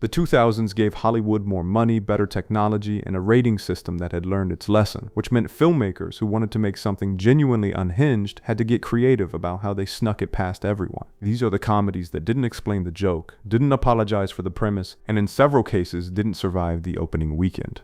The 2000s gave Hollywood more money, better technology, and a rating system that had learned its lesson, which meant filmmakers who wanted to make something genuinely unhinged had to get creative about how they snuck it past everyone. These are the comedies that didn't explain the joke, didn't apologize for the premise, and in several cases didn't survive the opening weekend.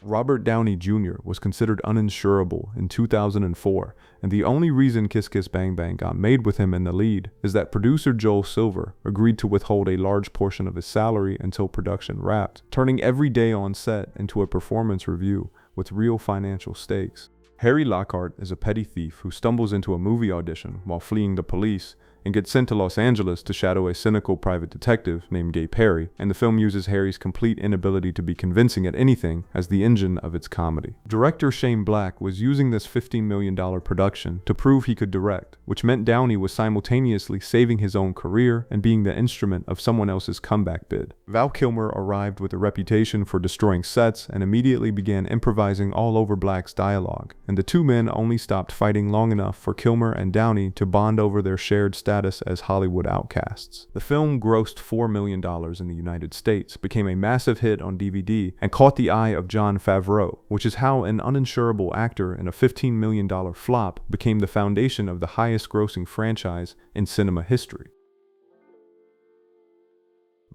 Robert Downey Jr. was considered uninsurable in 2004, and the only reason Kiss Kiss Bang Bang got made with him in the lead is that producer Joel Silver agreed to withhold a large portion of his salary until production wrapped, turning every day on set into a performance review with real financial stakes. Harry Lockhart is a petty thief who stumbles into a movie audition while fleeing the police and gets sent to Los Angeles to shadow a cynical private detective named Gabe Harry, and the film uses Harry's complete inability to be convincing at anything as the engine of its comedy. Director Shane Black was using this $15 million production to prove he could direct, which meant Downey was simultaneously saving his own career and being the instrument of someone else's comeback bid. Val Kilmer arrived with a reputation for destroying sets and immediately began improvising all over Black's dialogue, and the two men only stopped fighting long enough for Kilmer and Downey to bond over their shared status as Hollywood outcasts. The film grossed $4 million in the United States, became a massive hit on DVD, and caught the eye of Jon Favreau, which is how an uninsurable actor in a $15 million flop became the foundation of the highest grossing franchise in cinema history.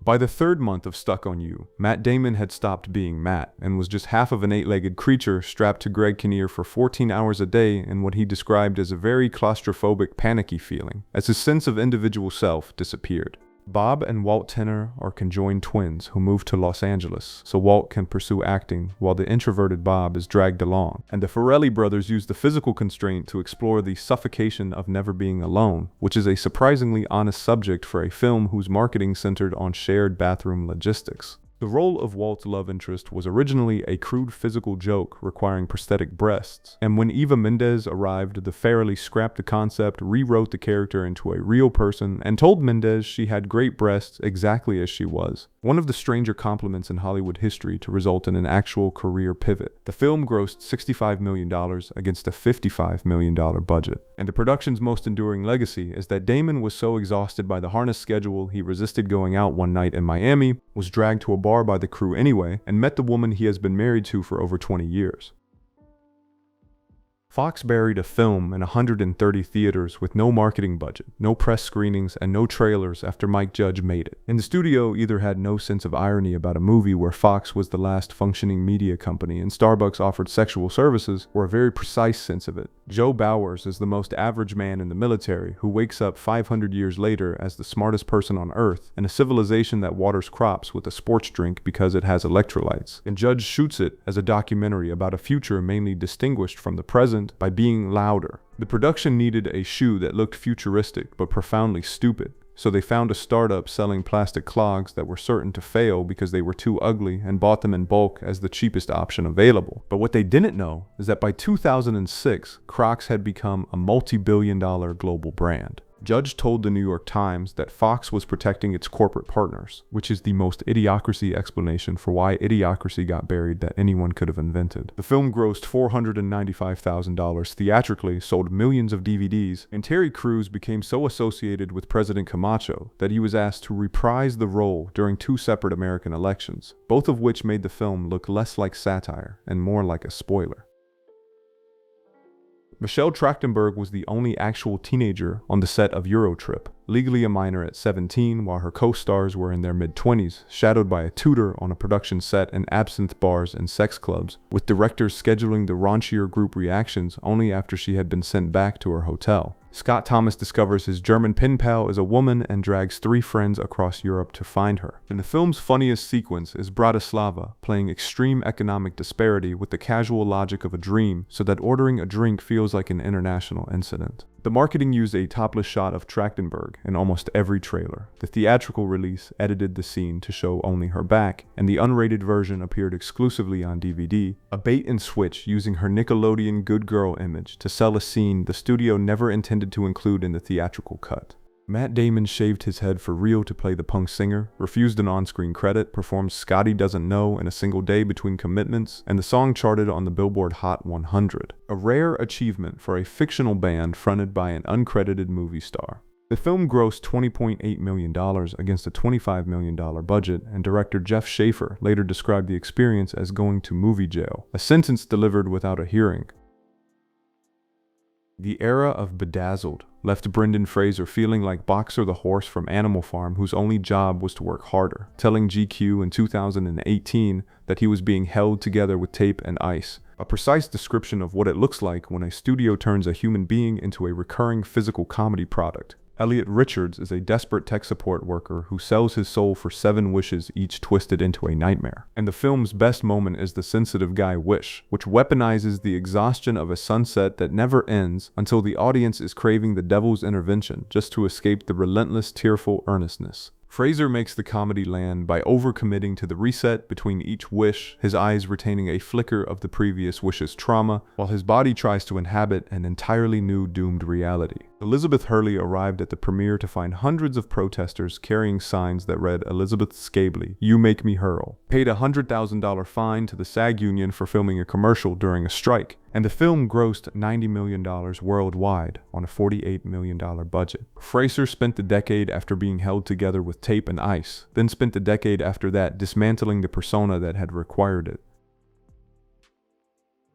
By the third month of Stuck on You, Matt Damon had stopped being Matt and was just half of an eight-legged creature strapped to Greg Kinnear for 14 hours a day in what he described as a very claustrophobic, panicky feeling, as his sense of individual self disappeared. Bob and Walt Tenner are conjoined twins who move to Los Angeles so Walt can pursue acting while the introverted Bob is dragged along, and the Farrelly brothers use the physical constraint to explore the suffocation of never being alone, which is a surprisingly honest subject for a film whose marketing centered on shared bathroom logistics. The role of Walt's love interest was originally a crude physical joke requiring prosthetic breasts, and when Eva Mendes arrived, the Farrelly scrapped the concept, rewrote the character into a real person, and told Mendes she had great breasts exactly as she was. One of the stranger compliments in Hollywood history to result in an actual career pivot. The film grossed $65 million against a $55 million budget. And the production's most enduring legacy is that Damon was so exhausted by the harness schedule he resisted going out one night in Miami, was dragged to a bar by the crew anyway, and met the woman he has been married to for over 20 years. Fox buried a film in 130 theaters with no marketing budget, no press screenings, and no trailers after Mike Judge made it. And the studio either had no sense of irony about a movie where Fox was the last functioning media company and Starbucks offered sexual services, or a very precise sense of it. Joe Bowers is the most average man in the military who wakes up 500 years later as the smartest person on Earth in a civilization that waters crops with a sports drink because it has electrolytes. And Judge shoots it as a documentary about a future mainly distinguished from the present by being louder. The production needed a shoe that looked futuristic but profoundly stupid, so they found a startup selling plastic clogs that were certain to fail because they were too ugly and bought them in bulk as the cheapest option available. But what they didn't know is that by 2006, Crocs had become a multi-billion-dollar global brand. Judge told the New York Times that Fox was protecting its corporate partners, which is the most Idiocracy explanation for why Idiocracy got buried that anyone could have invented. The film grossed $495,000 theatrically, sold millions of DVDs, and Terry Crews became so associated with President Camacho that he was asked to reprise the role during two separate American elections, both of which made the film look less like satire and more like a spoiler. Michelle Trachtenberg was the only actual teenager on the set of EuroTrip, legally a minor at 17 while her co-stars were in their mid-20s, shadowed by a tutor on a production set in absinthe bars and sex clubs, with directors scheduling the raunchier group reactions only after she had been sent back to her hotel. Scott Thomas discovers his German pen pal is a woman and drags 3 friends across Europe to find her. And the film's funniest sequence is Bratislava playing extreme economic disparity with the casual logic of a dream so that ordering a drink feels like an international incident. The marketing used a topless shot of Trachtenberg in almost every trailer. The theatrical release edited the scene to show only her back, and the unrated version appeared exclusively on DVD, a bait and switch using her Nickelodeon good girl image to sell a scene the studio never intended to include in the theatrical cut. Matt Damon shaved his head for real to play the punk singer, refused an on-screen credit, performed Scotty Doesn't Know in a single day between commitments, and the song charted on the Billboard Hot 100. A rare achievement for a fictional band fronted by an uncredited movie star. The film grossed $20.8 million against a $25 million budget, and director Jeff Schaffer later described the experience as going to movie jail, a sentence delivered without a hearing. The era of Bedazzled left Brendan Fraser feeling like Boxer the horse from Animal Farm, whose only job was to work harder, telling GQ in 2018 that he was being held together with tape and ice, a precise description of what it looks like when a studio turns a human being into a recurring physical comedy product. Elliot Richards is a desperate tech support worker who sells his soul for 7 wishes, each twisted into a nightmare. And the film's best moment is the sensitive guy wish, which weaponizes the exhaustion of a sunset that never ends until the audience is craving the devil's intervention just to escape the relentless, tearful earnestness. Fraser makes the comedy land by overcommitting to the reset between each wish, his eyes retaining a flicker of the previous wish's trauma, while his body tries to inhabit an entirely new doomed reality. Elizabeth Hurley arrived at the premiere to find hundreds of protesters carrying signs that read Elizabeth Scabley, "You Make Me Hurl," paid a $100,000 fine to the SAG union for filming a commercial during a strike, and the film grossed $90 million worldwide on a $48 million budget. Fraser spent the decade after being held together with tape and ice, then spent the decade after that dismantling the persona that had required it.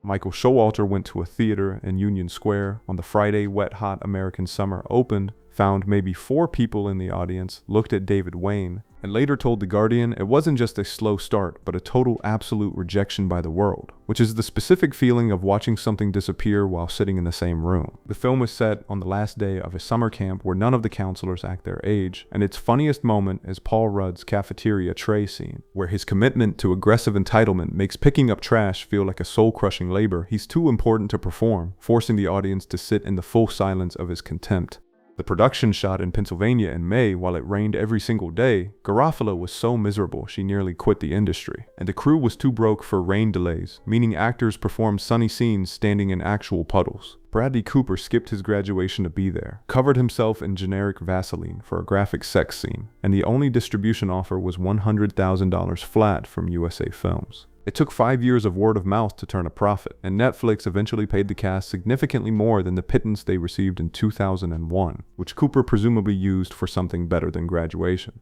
Michael Showalter went to a theater in Union Square on the Friday Wet Hot American Summer opened, found maybe 4 people in the audience, looked at David Wayne, and later told The Guardian it wasn't just a slow start, but a total absolute rejection by the world, which is the specific feeling of watching something disappear while sitting in the same room. The film is set on the last day of a summer camp where none of the counselors act their age, and its funniest moment is Paul Rudd's cafeteria tray scene, where his commitment to aggressive entitlement makes picking up trash feel like a soul-crushing labor he's too important to perform, forcing the audience to sit in the full silence of his contempt. The production shot in Pennsylvania in May while it rained every single day. Garofalo was so miserable she nearly quit the industry, and the crew was too broke for rain delays, meaning actors performed sunny scenes standing in actual puddles. Bradley Cooper skipped his graduation to be there, covered himself in generic Vaseline for a graphic sex scene, and the only distribution offer was $100,000 flat from USA Films. It took 5 years of word of mouth to turn a profit, and Netflix eventually paid the cast significantly more than the pittance they received in 2001, which Cooper presumably used for something better than graduation.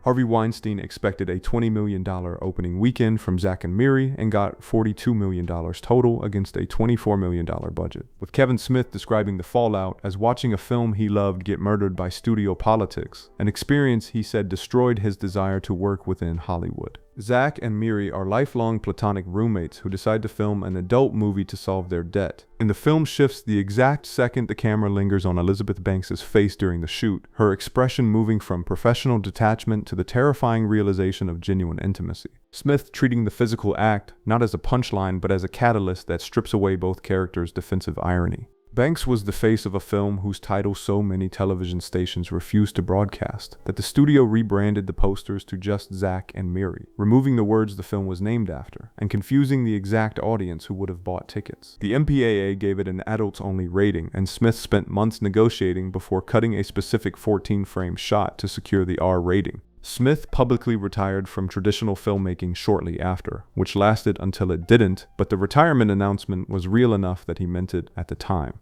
Harvey Weinstein expected a $20 million opening weekend from Zack and Miri and got $42 million total against a $24 million budget, with Kevin Smith describing the fallout as watching a film he loved get murdered by studio politics, an experience he said destroyed his desire to work within Hollywood. Zack and Miri are lifelong platonic roommates who decide to film an adult movie to solve their debt. And the film shifts the exact second the camera lingers on Elizabeth Banks' face during the shoot, her expression moving from professional detachment to the terrifying realization of genuine intimacy. Smith treating the physical act not as a punchline but as a catalyst that strips away both characters' defensive irony. Banks was the face of a film whose title so many television stations refused to broadcast, that the studio rebranded the posters to just Zack and Miri, removing the words the film was named after, and confusing the exact audience who would have bought tickets. The MPAA gave it an adults-only rating, and Smith spent months negotiating before cutting a specific 14-frame shot to secure the R rating. Smith publicly retired from traditional filmmaking shortly after, which lasted until it didn't, but the retirement announcement was real enough that he meant it at the time.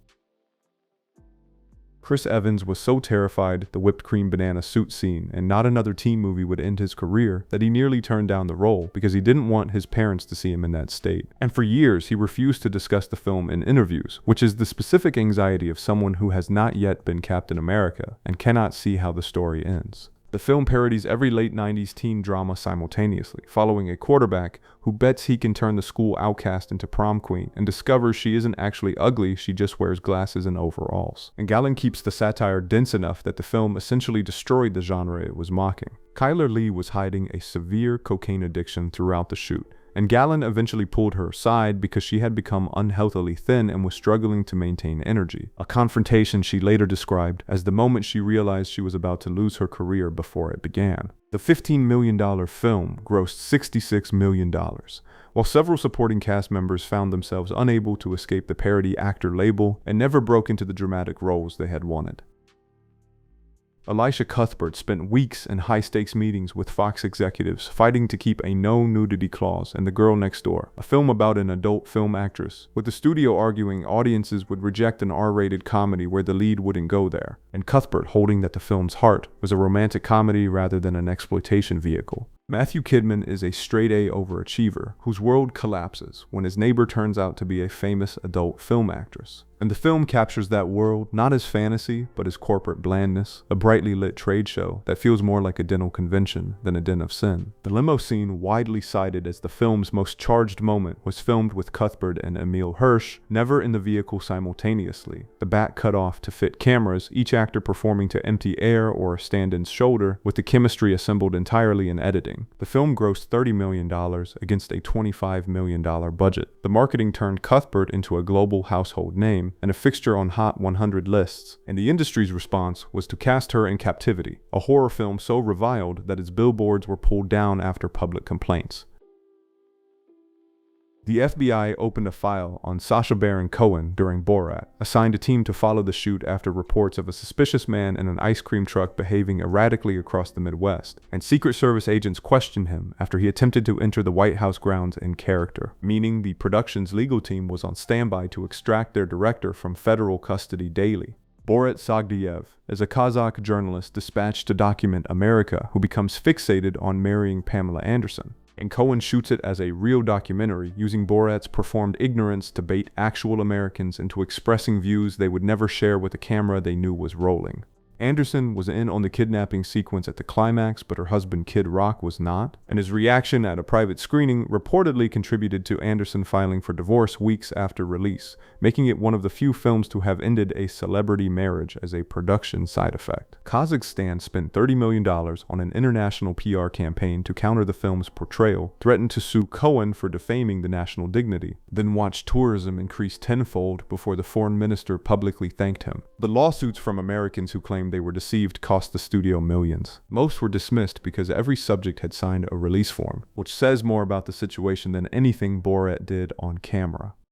Chris Evans was so terrified the whipped cream banana suit scene and not another teen movie would end his career that he nearly turned down the role because he didn't want his parents to see him in that state. And for years, he refused to discuss the film in interviews, which is the specific anxiety of someone who has not yet been Captain America and cannot see how the story ends. The film parodies every late 90s teen drama simultaneously, following a quarterback who bets he can turn the school outcast into prom queen and discovers she isn't actually ugly, she just wears glasses and overalls. And Gallen keeps the satire dense enough that the film essentially destroyed the genre it was mocking. Kyler Lee was hiding a severe cocaine addiction throughout the shoot, and Gallen eventually pulled her aside because she had become unhealthily thin and was struggling to maintain energy, a confrontation she later described as the moment she realized she was about to lose her career before it began. The $15 million film grossed $66 million, while several supporting cast members found themselves unable to escape the parody actor label and never broke into the dramatic roles they had wanted. Elisha Cuthbert spent weeks in high-stakes meetings with Fox executives fighting to keep a no-nudity clause in The Girl Next Door, a film about an adult film actress, with the studio arguing audiences would reject an R-rated comedy where the lead wouldn't go there, and Cuthbert holding that the film's heart was a romantic comedy rather than an exploitation vehicle. Matthew Kidman is a straight-A overachiever whose world collapses when his neighbor turns out to be a famous adult film actress. And the film captures that world not as fantasy, but as corporate blandness, a brightly lit trade show that feels more like a dental convention than a den of sin. The limo scene, widely cited as the film's most charged moment, was filmed with Cuthbert and Emile Hirsch, never in the vehicle simultaneously. The back cut off to fit cameras, each actor performing to empty air or a stand-in's shoulder, with the chemistry assembled entirely in editing. The film grossed $30 million against a $25 million budget. The marketing turned Cuthbert into a global household name and a fixture on Hot 100 lists, and the industry's response was to cast her in Captivity, a horror film so reviled that its billboards were pulled down after public complaints. The FBI opened a file on Sacha Baron Cohen during Borat, assigned a team to follow the shoot after reports of a suspicious man in an ice cream truck behaving erratically across the Midwest, and Secret Service agents questioned him after he attempted to enter the White House grounds in character, meaning the production's legal team was on standby to extract their director from federal custody daily. Borat Sagdiyev is a Kazakh journalist dispatched to document America who becomes fixated on marrying Pamela Anderson. And Cohen shoots it as a real documentary, using Borat's performed ignorance to bait actual Americans into expressing views they would never share with a camera they knew was rolling. Anderson was in on the kidnapping sequence at the climax, but her husband Kid Rock was not, and his reaction at a private screening reportedly contributed to Anderson filing for divorce weeks after release, making it one of the few films to have ended a celebrity marriage as a production side effect. Kazakhstan spent $30 million on an international PR campaign to counter the film's portrayal, threatened to sue Cohen for defaming the national dignity, then watched tourism increase tenfold before the foreign minister publicly thanked him. The lawsuits from Americans who claimed they were deceived cost the studio millions. Most were dismissed because every subject had signed a release form, which says more about the situation than anything Borat did on camera.